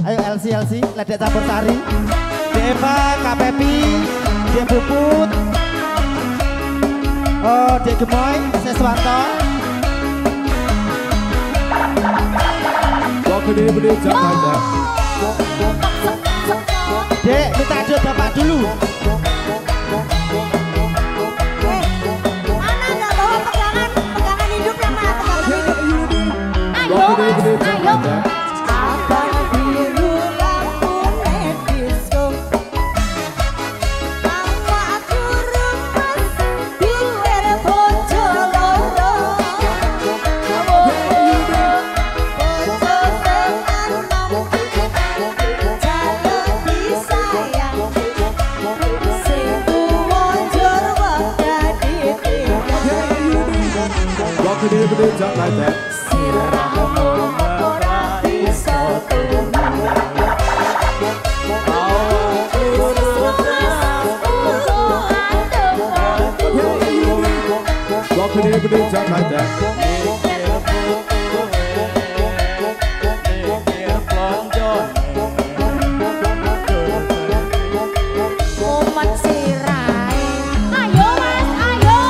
Ayo LC, Ledek Campur Sari. Deva, Kak Pepi, Dek Puput. Oh, Dek Gemoy, Seswanto. Kok gede-gede Jakarta. Dek, minta aduk Bapak dulu. Mana nggak bawa pegangan hidup ya Mas, pegangan hidup. Kok gede-gede Jakarta. Abang biru lampu disco. Mama aku remes biar bojo loro. Bojo tenan jaluk disayang. Sing tuwa njur wekdadi Kok gede-gede Jakarta. sirahmu ora bisa Kok gede-gede Jakarta. Momen sirai. Ayo Mas, ayo.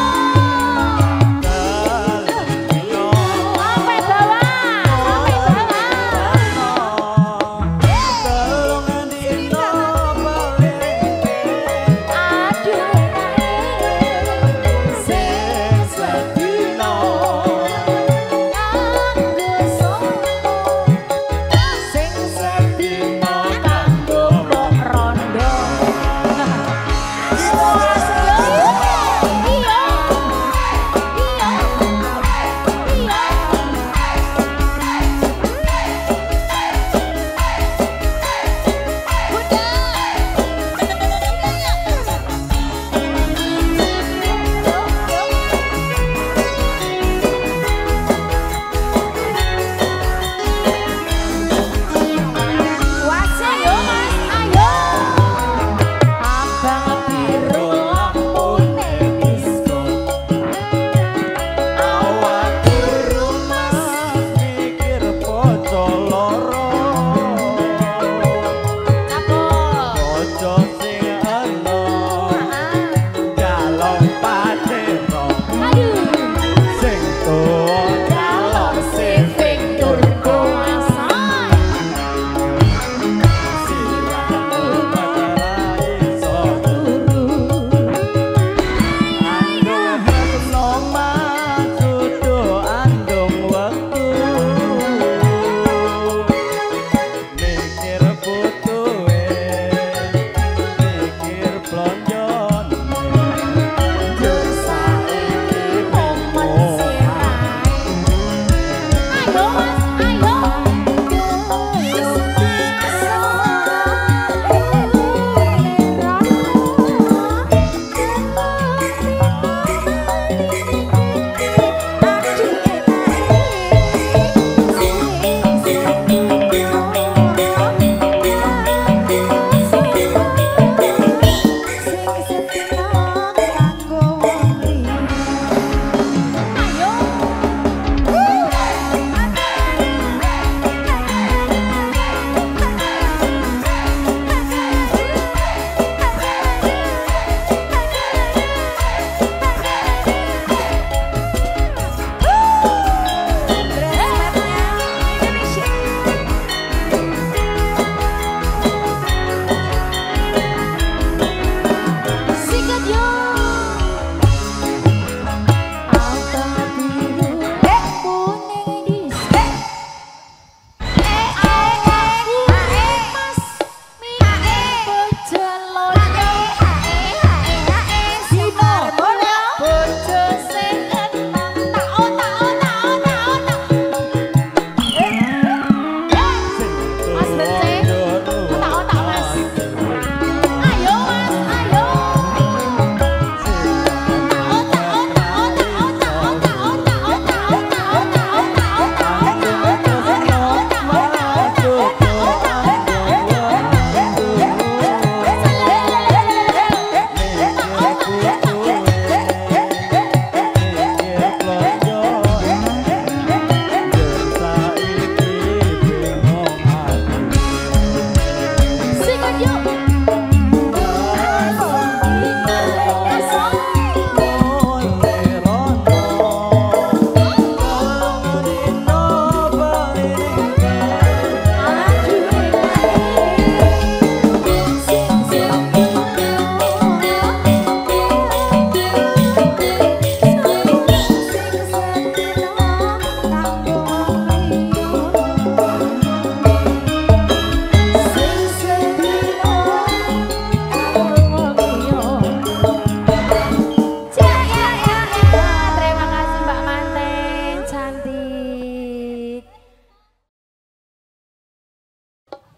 Sampai bawah, sampai bawah. Aduh, sing sedino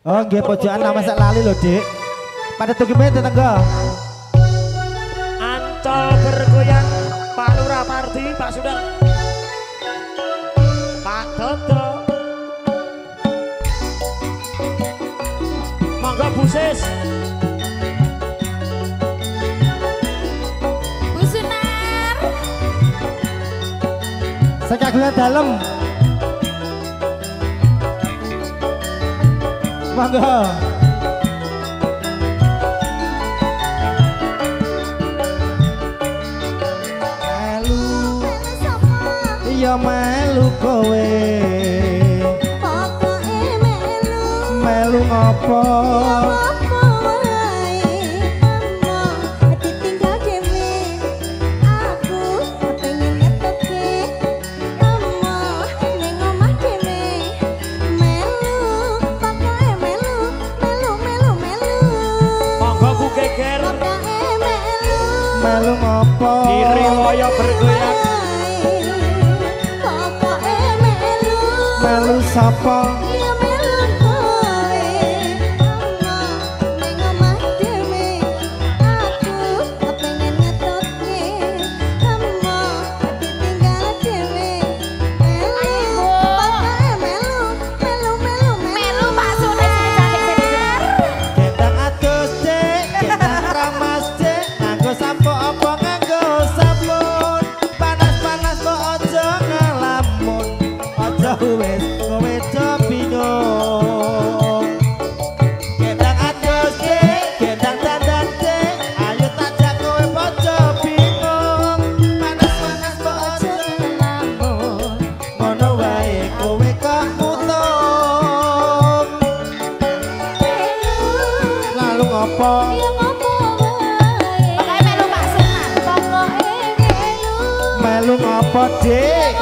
Oh nggih pojokan nama sak lali lho Dik. Pada tukipe tetangga. Ancol bergoyang Pak Lurah Pardi, Pak Sudang, Pak Dodo, monggo Busis, Bu Sunar. Sekagungan dalem. Monggo. Ya melu kowe Pokoke melu. melu ngopo Apa wae among ditinggal dhewe. Aku pengen ngetutke among ning omah dhewe. Melu pokoke melu melu. monggo Bu Geger, Pokoke melu. melu ngopo Iri Loyo bergoyang. Pokoke melu. melu sapa Ya melu kowe among ning omah dhewe. Aku pengen ngetutke among ditinggal dhewe. Melu pokoke melu Pak Sunar. gendang atus Dik gendang ramas Dik nganggo sampo apa nganggo sabun panas-panas kok aja ngalamun aja wis kowe do bingung gendang atus Dik gendang dandan Dik ayo tajak kowe aja bingung panas-panas kok aja ngalamun ngono wae kowe kok mutung lalu ngopo Pokoke melu Pak Sunar. Pokoke melu. melu ngopo Dik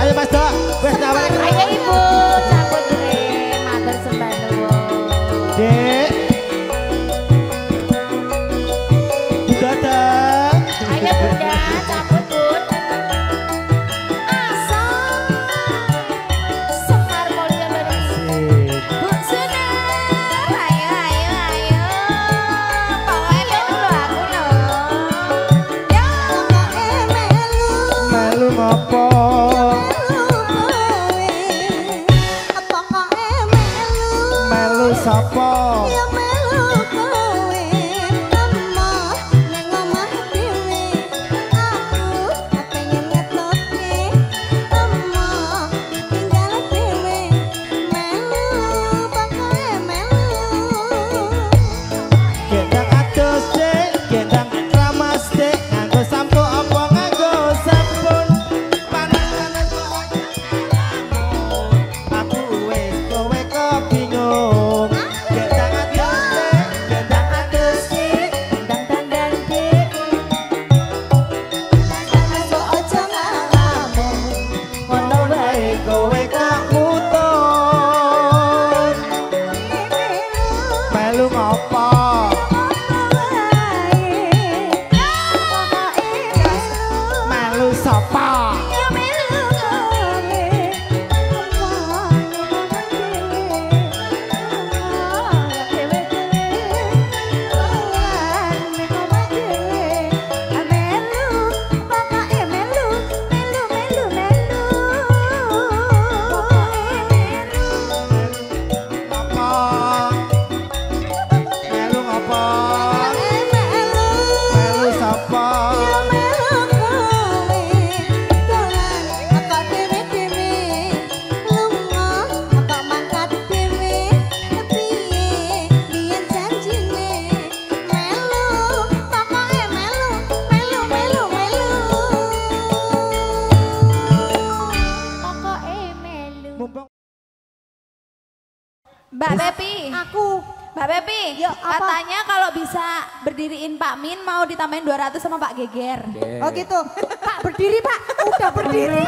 ayo Mas Dok wis nyawar Dik Dadah melu ngopo melu sapa Ya melu kowe among ning omah dhewe. Aku pengen ngetutke among ditinggal dhewe. Melu pokoke melu. gendang atus Dik gendang ramas Dik nganggo sampo apa nganggo sabun panas-panas kok aja ngalamun aku wis kowe kok bingung gendang atus Dik gendang atus Dik Dang dandan dik. Masuk aja ngalamun. ngono wae kowe kok mutung melu ngopo melu sapa apa melu ngopo melu sapa mumpung Mbak Pepi, Mbak Pepi, Ya, apa? katanya kalau bisa berdiriin Pak Min mau ditambahin 200 sama Pak Geger. Oh gitu. Pak berdiri Pak, udah berdiri.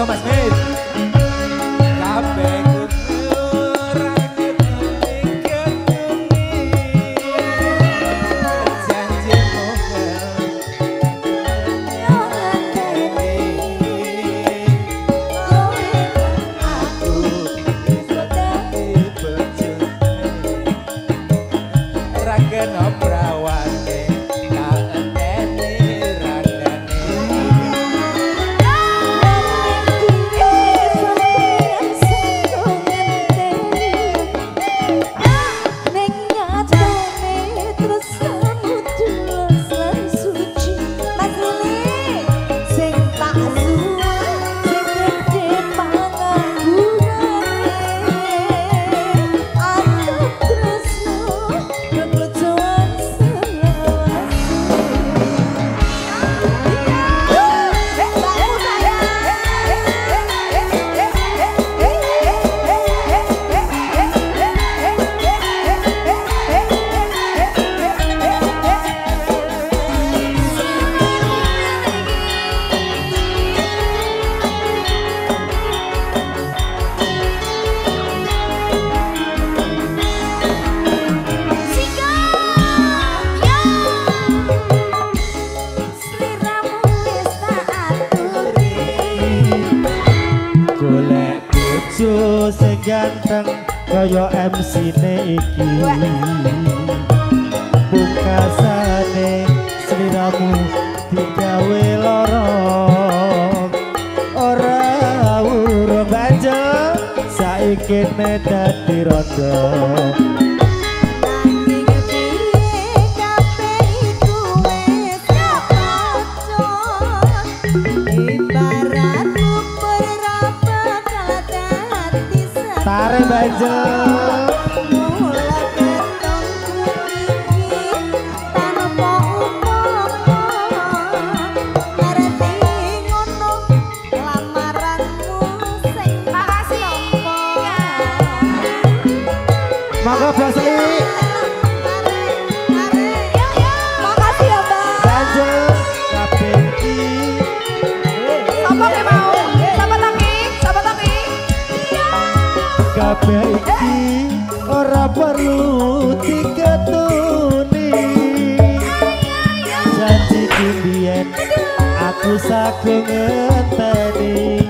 Mas Mit. Kabeh kurang janjimu kena prawane kaenteni randane Golek bojo sing ganteng kaya MC-ne iki. Pungkasane sliramu digawe lara. Ora urung banjel saiki dadi rada. Tare banjel monggo Basli. Makasih ya Mbak. Banjel kabeh iki Sapa ki mau? Sapa tangi? Sapa tangi? kabeh iki ora perlu diketuni. Janji biyen aku saking ngenteni.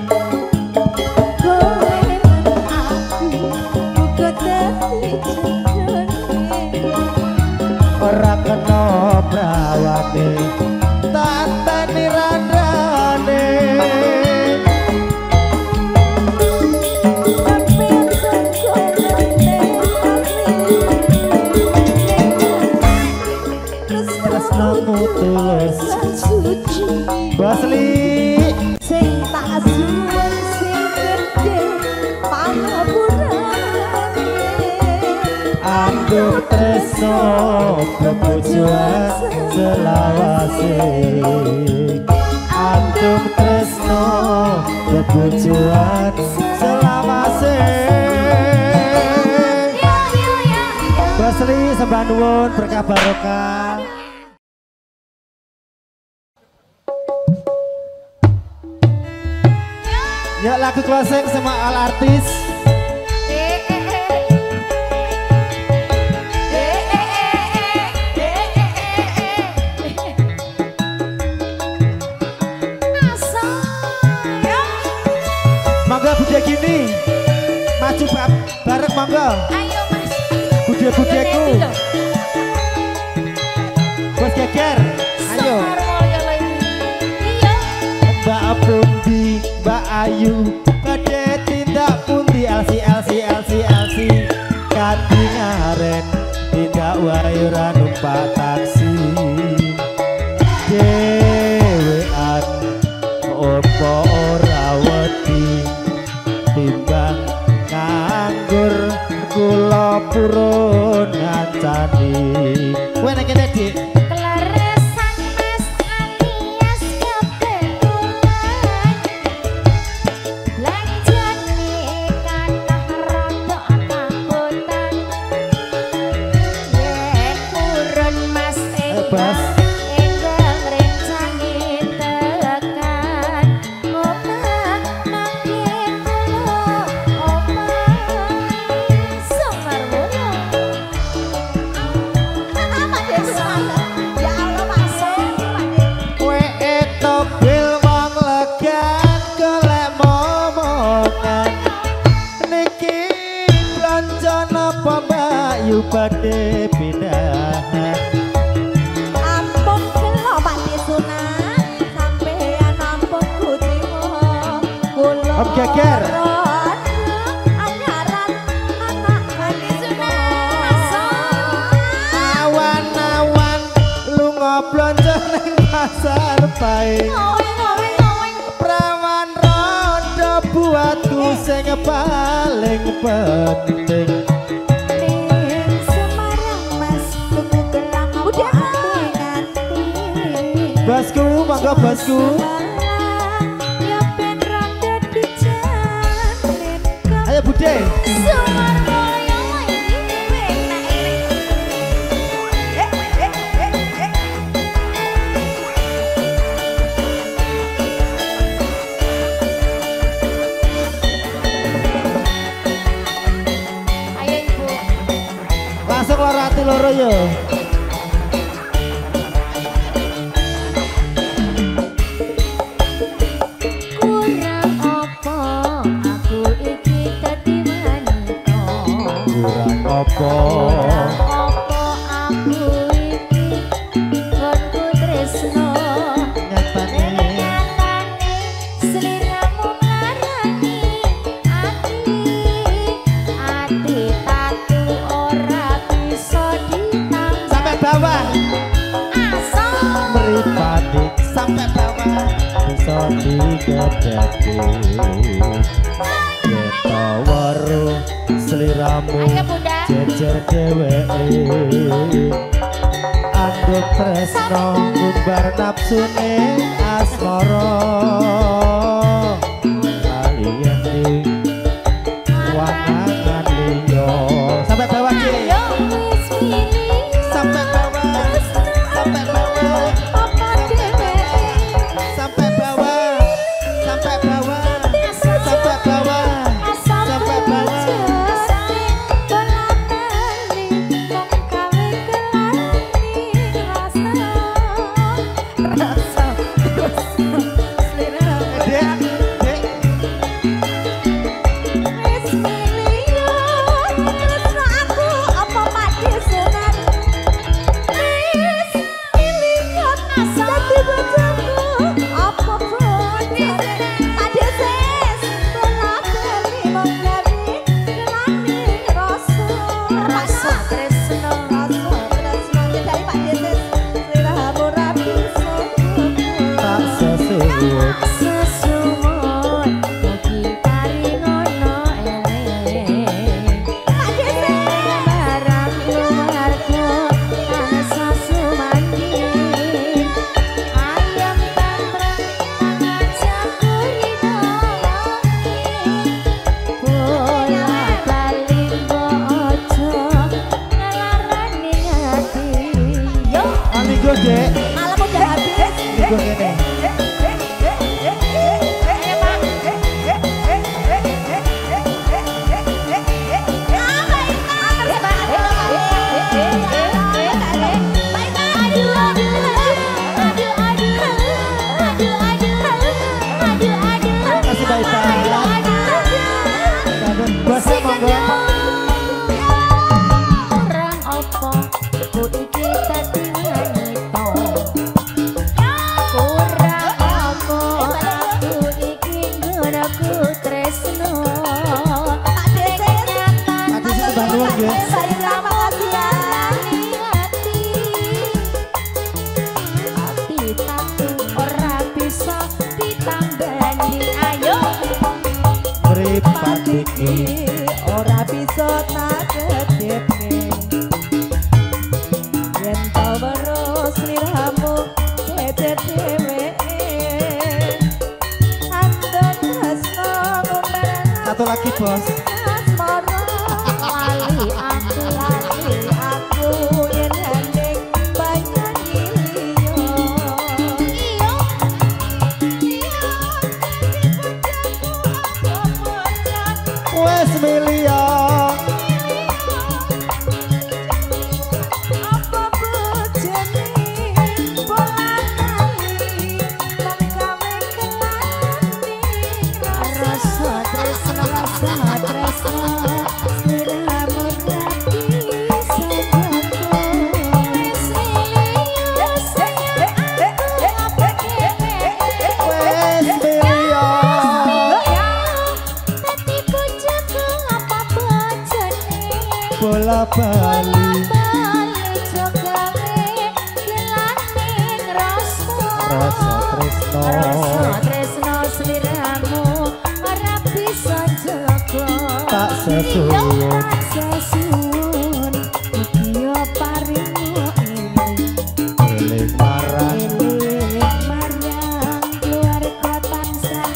Ora kena prawane tanteni randane. Tresnamu tulus Basli. Sing tak suwun sing gedhe pangapurane Anggap tresno kebujuan selawase. Anggap tresno kebujuan selawase. Basli sembah nuwun berkah barokah. Ya lagu closing sama all artis. Monggo budhe gini. Maju bareng monggo. Ayo Mas. Budhe-budheku. Bos geger. Ayo. Mbak Pundi, Mbak Ayu, badhe tindak pundi Elsi kadingaren tindak wae ora numpak taksi. Dewean opo ora wedi timbang nganggur kula purun ngancani. Kowe nek kene Dik. Bas. Enggang rencang tekan omah nang Om geger. Awan-awan lunga blonjo ning pasar bae. Prawan rondo buatku sing paling penting. Bosku, monggo bosku. Ayo Bude. Langsung loro ati loro yo. Apa aku iki konku tresno nyatane sliramu ngarani ati tatu ora bisa ditang sampai bawah asal mripate sampai bawah bisa digedheke kita weruh sliramu jejer dheweke anggo tresno ngumbar nafsune asmara kaliyan di wanangan liya sampai bawah Ki sampai bawah sampai bawah sampai bawah sampai bawah sampai bawah sampai bawah malam udah habis. Minggu kene. Kasih baik-baik. Bosnya monggo. Orang opo ku iki dadi wanita. Kurang opo aku iki nggonaku tresno. Ada sing Bandung ya. Hati tatu ora bisa ditambani. Ayo Mripat iki ora bisa tak kedepne yen tau weruh sliramu jejer dheweke andon tresno ngumbar satu lagi bos. asmara lali aku yen handeng banyanyi liya iya Wes milio apa bojone bola kali lan gawe kelani rasa tresno rasa rasa tresno Rasa tresno sliramu ora bisa jaga. tak sesuwun Tak sesuwun iki yo paringmu eling marang eling marang keluarga tansah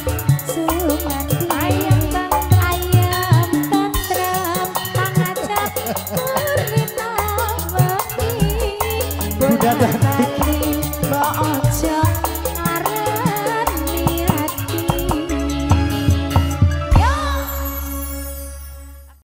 sumanti. Ayam tentrem pangajak urip nabati. Budaya